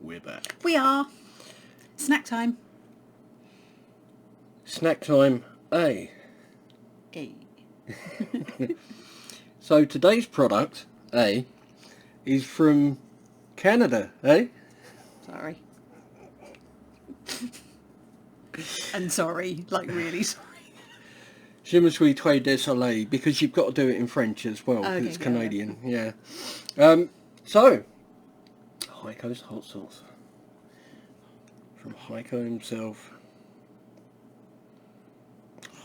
we're back. We are. Snack time. Snack time A. E. So today's product, A, is from Canada, eh? Sorry. And sorry, like really sorry. Je me suis très désolé, because you've got to do it in French as well, because Okay, it's yeah. Canadian, yeah. So, Haico's hot sauce. From Haico himself.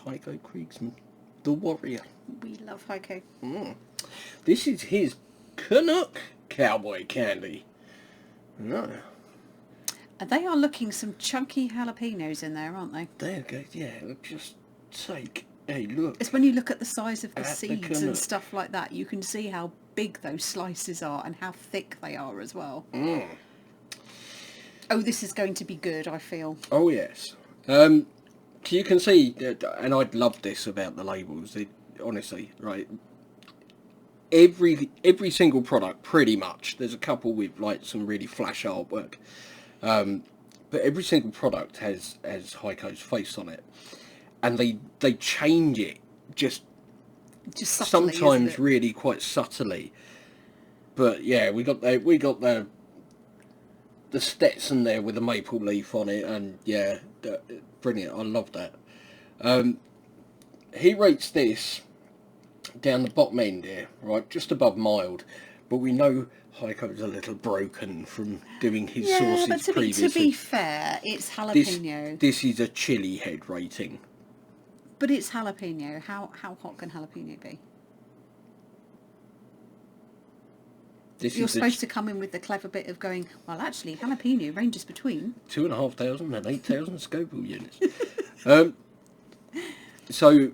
Haico Kriegsman, the warrior. We love Haico. This is his Canuck Cowboy Candy. No. They are looking some chunky jalapenos in there, aren't they? There you go, yeah, just take a look. It's when you look at the size of the At the seeds Canuck. and stuff like that, you can see how big those slices are and how thick they are as well. Oh, this is going to be good, I feel. Oh, yes. You can see, and I'd love this about the labels, honestly, right? Every single product, pretty much. There's a couple with like some really flash artwork, but every single product has Haico's face on it, and they change it just subtly, sometimes really quite subtly. But yeah, we got the Stetson there with a maple leaf on it, and yeah, brilliant. I love that. He rates this down the bottom end here, right, just above mild, but we know Haico's a little broken from doing his sauces but previously. to be fair, it's jalapeno. This is a chili head rating. But it's jalapeno. How hot can jalapeno be? You're supposed to come in with the clever bit of going, well, actually, jalapeno ranges between 2,500 and 8,000 Scoville units. So,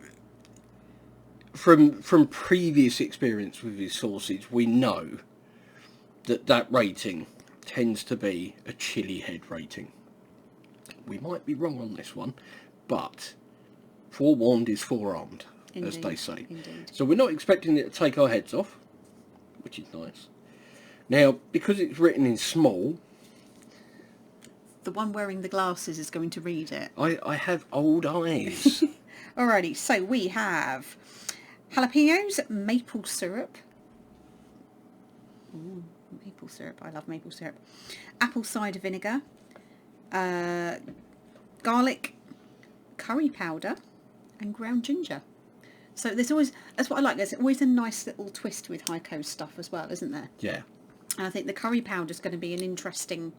from previous experience with his sauces, we know that rating tends to be a chili head rating. We might be wrong on this one, but forewarned is forearmed, as they say. Indeed. So we're not expecting it to take our heads off, which is nice. Now, because it's written in small, The one wearing the glasses is going to read it. I have old eyes. Alrighty, so we have jalapenos, maple syrup. Ooh, maple syrup. I love maple syrup. Apple cider vinegar. Garlic, curry powder, and ground ginger. So there's always, that's what I like, there's always a nice little twist with Haico stuff as well, isn't there? Yeah. And I think the curry powder is going to be an interesting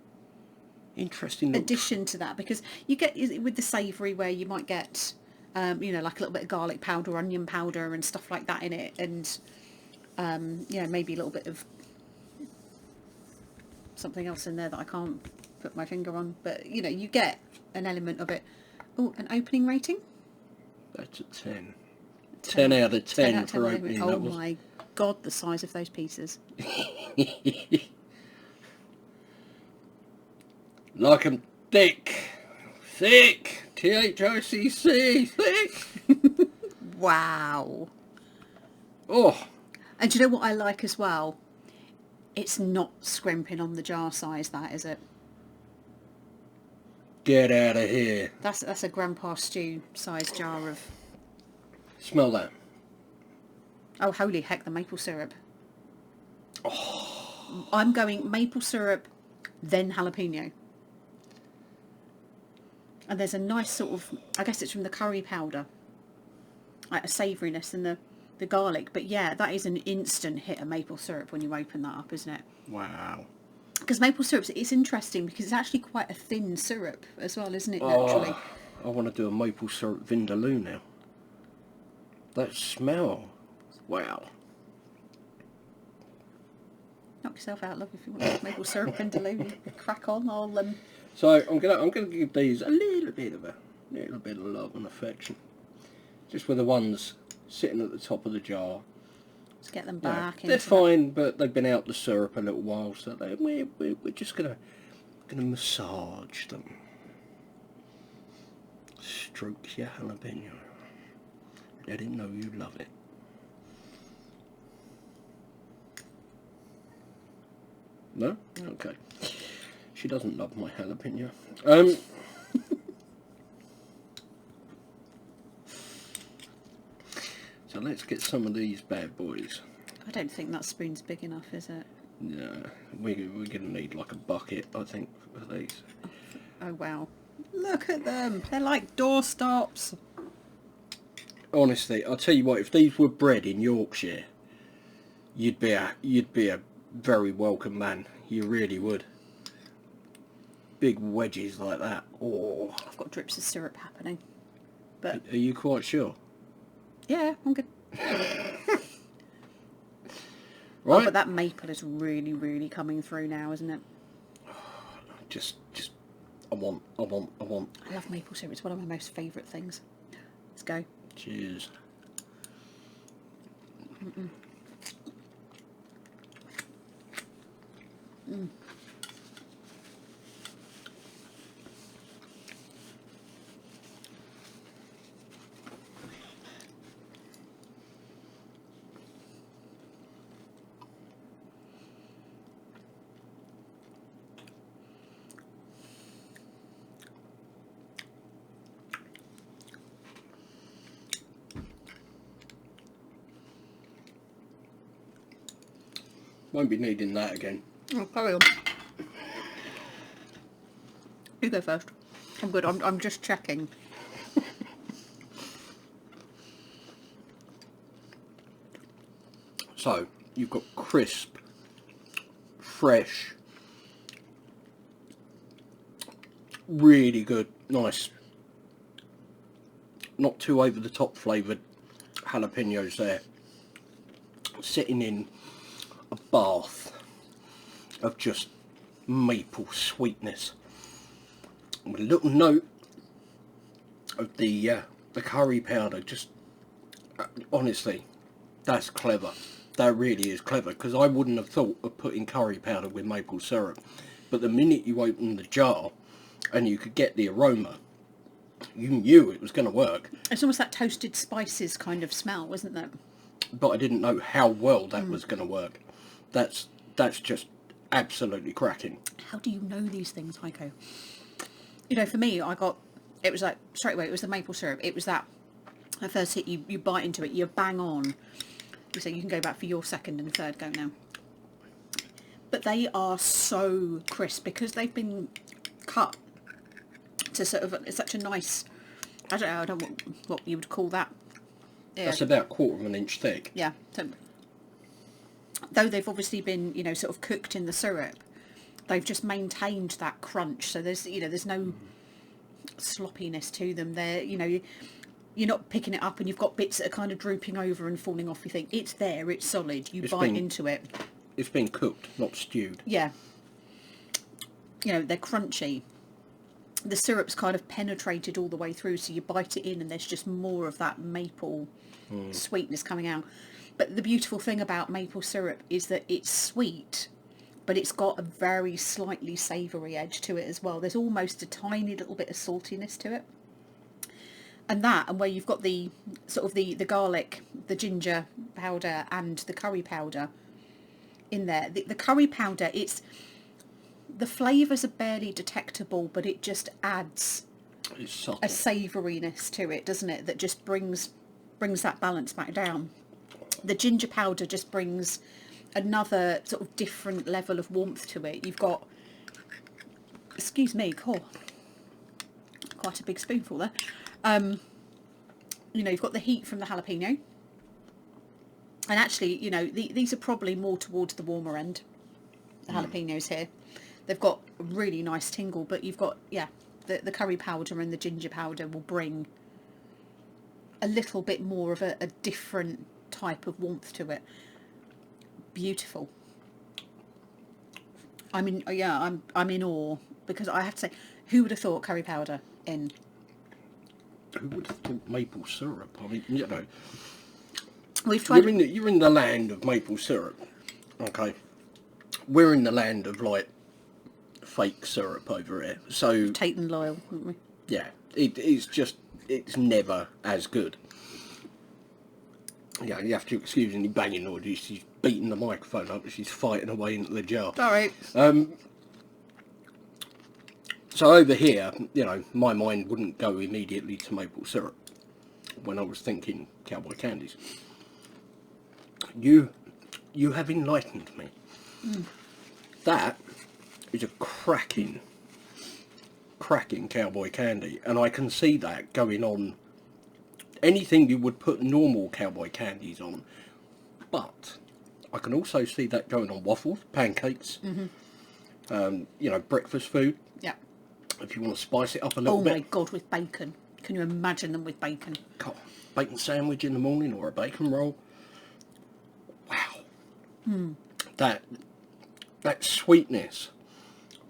Interesting addition to that, because you get with the savoury where you might get like a little bit of garlic powder, onion powder and stuff like that in it, and maybe a little bit of something else in there that I can't put my finger on, but you get an element of it. Oh, an opening rating? That's a 10. 10 out of 10, 10 out of 10 for opening. Oh my god, the size of those pieces. Like 'em thick. Thick. THICC. Thick. Wow. Oh. And do you know what I like as well? It's not scrimping on the jar size, that, is it? Get out of here. That's a Grandpa Stew size jar of... Smell that. Oh, holy heck, the maple syrup. Oh. I'm going maple syrup, then jalapeno. And there's a nice sort of, I guess it's from the curry powder, like a savouriness and the garlic. But yeah, that is an instant hit of maple syrup when you open that up, isn't it? Wow. Because maple syrup, it's interesting because it's actually quite a thin syrup as well, isn't it, naturally? I want to do a maple syrup vindaloo now. That smell. Wow. Knock yourself out, love, if you want maple syrup and vindaloo. Crack on, I'll... So I'm gonna give these a little bit of love and affection, just with the ones sitting at the top of the jar. Let's get them back. They're fine, but they've been out the syrup a little while, so we're just gonna massage them. Stroke your jalapeno. Let it know you love it. She doesn't love my jalapeno. So let's get some of these bad boys. I don't think that spoon's big enough, is it? Yeah, we're going to need like a bucket, I think, for these. Oh, wow. Look at them. They're like doorstops. Honestly, I'll tell you what, if these were bred in Yorkshire, you'd be a very welcome man. You really would. Big wedges like that. Oh, I've got drips of syrup happening. But are you quite sure? yeah, I'm good. Right. Oh, but that maple is really, really coming through now, isn't it? Just, I want. I love maple syrup. It's one of my most favourite things. Let's go. Cheers. Won't be needing that again. Oh, carry on. You go first. I'm good. I'm just checking. So, you've got crisp, fresh, really good, nice, not too over the top flavoured jalapenos there. Sitting in a bath of just maple sweetness. With a little note of the curry powder. Just honestly, that's clever. That really is clever, because I wouldn't have thought of putting curry powder with maple syrup. But the minute you opened the jar and you could get the aroma, you knew it was going to work. It's almost that toasted spices kind of smell, isn't it? But I didn't know how well that was going to work. That's just absolutely cracking. How do you know these things, Haico? You know, for me, it was like, straight away, it was the maple syrup. It was that first hit, you bite into it, you bang on. So you can go back for your second and third go now. But they are so crisp because they've been cut to sort of such a nice, I don't know what you would call that. Yeah. That's about 1/4 of an inch thick. Yeah. So, though they've obviously been, sort of cooked in the syrup, they've just maintained that crunch. So there's no sloppiness to them. You're not picking it up and you've got bits that are kind of drooping over and falling off. You think it's there, it's solid. You bite into it. It's been cooked, not stewed. Yeah. They're crunchy. The syrup's kind of penetrated all the way through, so you bite it in and there's just more of that maple sweetness coming out. But the beautiful thing about maple syrup is that it's sweet, but it's got a very slightly savoury edge to it as well. There's almost a tiny little bit of saltiness to it. And where you've got the sort of the garlic, the ginger powder and the curry powder in there. The curry powder, the flavours are barely detectable, but it just adds a savouriness to it, doesn't it? That just brings that balance back down. The ginger powder just brings another sort of different level of warmth to it. You've got, excuse me, quite a big spoonful there. You've got the heat from the jalapeno. And actually, these are probably more towards the warmer end, the jalapenos here. They've got a really nice tingle, but you've got, the curry powder and the ginger powder will bring a little bit more of a different type of warmth to it. Beautiful. I'm in awe, because I have to say, who would have thought curry powder in? Who would have thought maple syrup? I mean, We've tried. You're in the land of maple syrup, okay? We're in the land of like fake syrup over here. So Tate and Lyle, haven't we? yeah, it's never as good. Yeah, you have to excuse any banging noises. She's beating the microphone up. She's fighting her way into the jar. Sorry. So over here, you know, my mind wouldn't go immediately to maple syrup when I was thinking cowboy candies. You have enlightened me. That is a cracking cowboy candy, and I can see that going on anything you would put normal cowboy candies on, but I can also see that going on waffles, pancakes, you know, breakfast food. Yeah. If you want to spice it up a little bit. Oh my God, with bacon. Can you imagine them with bacon? God, bacon sandwich in the morning or a bacon roll. Wow. That sweetness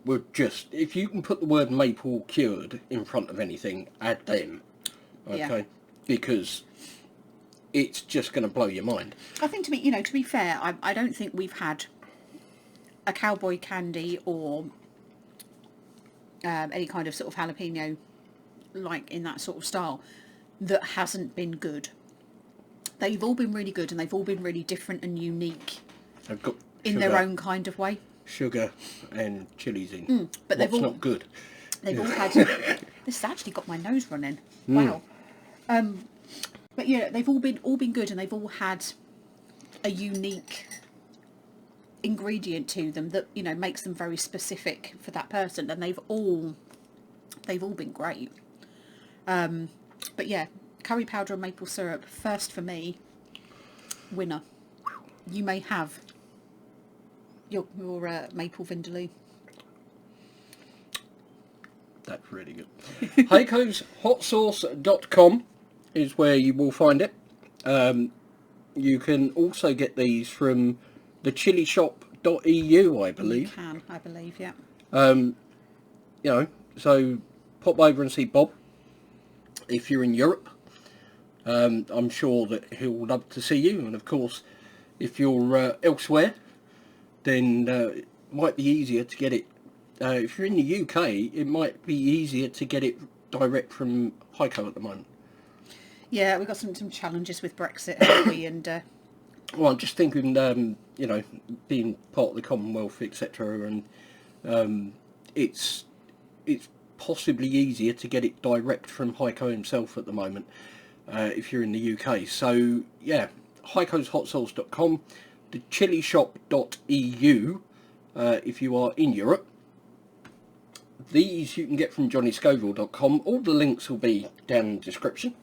would just, if you can put the word maple cured in front of anything, add them. Okay? Yeah. Because it's just going to blow your mind. I think to be fair, I don't think we've had a cowboy candy or any kind of sort of jalapeno like in that sort of style that hasn't been good. They've all been really good, and they've all been really different and unique They've got in their own kind of way. Sugar and chilies in. But What's not good? They've all had. This has actually got my nose running. Wow. But yeah, they've all been good, and they've all had a unique ingredient to them that, you know, makes them very specific for that person, and they've all been great. But yeah, curry powder and maple syrup first for me. Winner. You may have your maple vindaloo. That's really good. Haicoshotsauce.com is where you will find it. You can also get these from the chillishop.eu, I believe. You can, I believe, yeah. You know, so pop over and see Bob if you're in Europe. I'm sure that he'll love to see you, and of course, if you're elsewhere, then it might be easier to get it. If you're in the UK, it might be easier to get it direct from Haico at the moment. Yeah, we've got some challenges with Brexit, haven't we? And well, I'm just thinking, you know, being part of the Commonwealth, etc., and it's possibly easier to get it direct from Haico himself at the moment if you're in the UK. So yeah, haicoshotsauce.com, the chillishop.eu if you are in Europe. These you can get from johnnyscoville.com. All the links will be down in the description.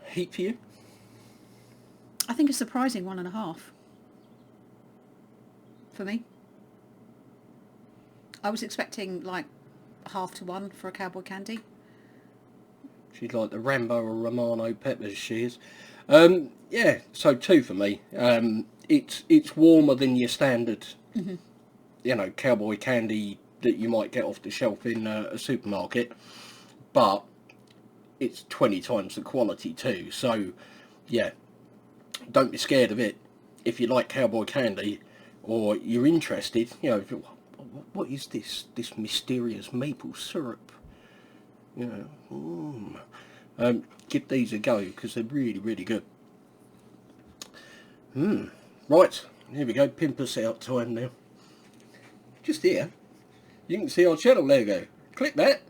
Heat for you? I think a surprising 1.5 for me. I was expecting like 1/2 to 1 for a cowboy candy. She's like the Rambo or Romano Peppers, she is. Yeah, so 2 for me. It's warmer than your standard, you know, cowboy candy that you might get off the shelf in a supermarket, but it's 20 times the quality too. So yeah, don't be scared of it. If you like cowboy candy, or you're interested, you know, what is this mysterious maple syrup? You know, give these a go, because they're really, really good. Right, here we go, pimp us out time now. Just here, you can see our channel logo. Click that,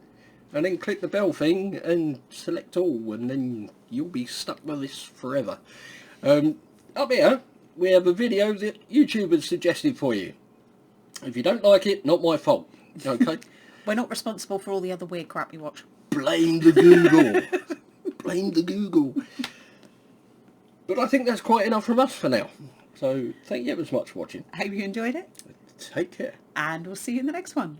and then click the bell thing, and select all, and then you'll be stuck with this forever. Up here, we have a video that YouTube has suggested for you. If you don't like it, not my fault, okay? We're not responsible for all the other weird crap you watch. Blame the Google. Blame the Google. But I think that's quite enough from us for now. So thank you ever so much for watching. Hope you enjoyed it. Take care. And we'll see you in the next one.